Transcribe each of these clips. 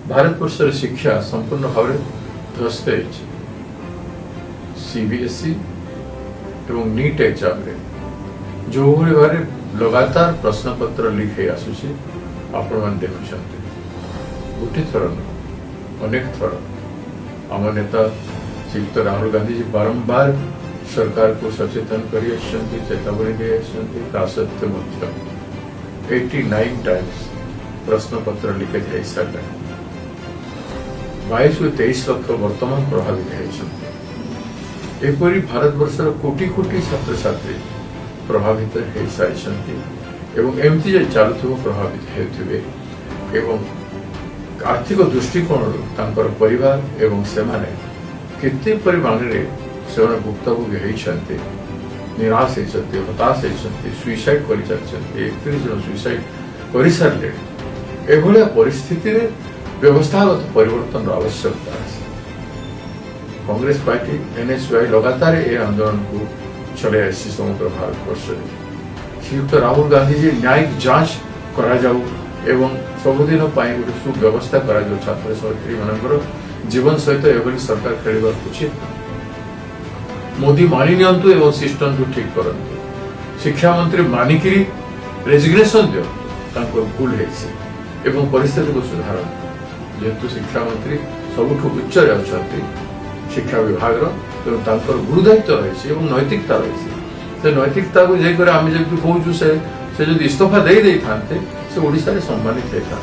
ଭାରତବର୍ଷର ଶିକ୍ଷା ସମ୍ପୂର୍ଣ୍ଣ ଭାବରେ ଧ୍ୱସ୍ତ ହୋଇଛି। सीबीएसई ଏବଂ नीट एग्जाम रे जो भावे लगातार प्रश्नपत्र लीक हो आसुची आपण मैंने देखुं गोटे थर अनेक थर आम नेता श्रीयुक्त राहुल गांधी जी बारंबार सरकार को सचेतन कर चेतावनी दे सत्वे 89 टाइम्स प्रश्नपत्र लिकेज हो सारे 22 ରୁ 23 लक्ष वर्तमान प्रभावित होती भारतवर्षर कोटी कोटी छात्र छात्री प्रभावित हो सारी एमती चलुव प्रभावित होते आर्थिक दृष्टिकोण परिवार एवं सेमाने केते परिमाण रे से भुक्तभोगी होती निराश होती हताश होती सुइसाइड कर 31 जन सुइसाइड कर सारे एभलिया परिस्थिति रे व्यवस्थागत परिवर्तन आवश्यकता है। कांग्रेस पार्टी एनएसयूआई लगातार ये आंदोलन को चले आसी समग्र भारतवर्ष श्रीयुक्त राहुल गांधी जी न्यायिक जांच करा जाऊ एवं सबुदिन गोटे सुव्यवस्था करा जाऊ छात्र छात्री मानकर जीवन सहित एभली सरकार खेलिबा उचित। मोदी मानि नियंतु एवं सिस्टम को ठीक करंतु शिक्षा मंत्री मानिकिरी रेजिग्नेशन दियो तांको भूल हेछि एवं परिस्थिति को सुधारंतु जेहेतु शिक्षा मंत्री सबुठ उच्च अच्छा शिक्षा विभाग गुरु दायित्व रही नैतिकता रही से नैतिकता को जाकर आम जब कहूँ से इस्तीफा दे था से ओडिशा रे सम्मानित होता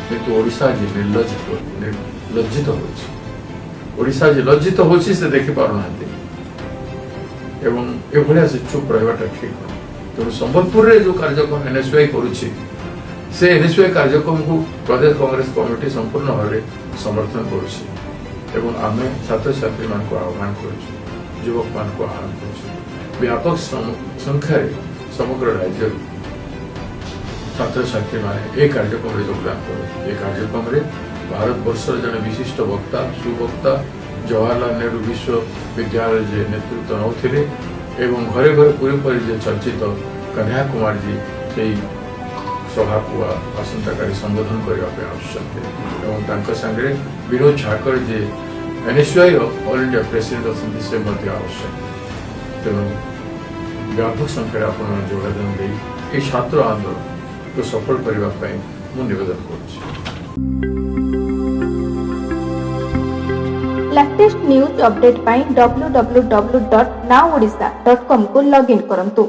किंतु ओडिशा आज लज्जित होडिशा आज लज्जित होछि से देखि पारुना एवं एभलिया से चुप रहिबाटा ठीक तेणु संबलपुर रे जो कार्यक्रम एनएसयूआई करुछि से एनएसयूआई कार्यक्रम को प्रदेश कांग्रेस कमिटी संपूर्ण भाव समर्थन करुछि एवं आम छात्र छात्री मान आह्वान करुछु युवक मान आह्वान करुछु व्यापक संख्यार समग्र राज्य छात्र छात्री मान ए कार्यक्रम योगदान कर कार्यक्रम भारतवर्षर जड़े विशिष्ट वक्ता सुवक्ता जवाहरलाल नेहरू विश्वविद्यालय जे नेतृत्व नौथिले एवं घरे घरे पूरी चर्चित कन्हैया कुमार जी से सभा को आसंताकाली संबोधन करने आसंगे विनोद झाकर जे एनएसयूआई ऑल इंडिया प्रेसिडेंट अच्छा से आवश्यक तेणु व्यापक संख्यार आप योगदान दे छात्र आंदोलन को सफल करने मुझे निवेदन करुच्ची। लेटेस्ट न्यूज अपडेट पाई www.nowodisha.com को लॉगिन करंतु।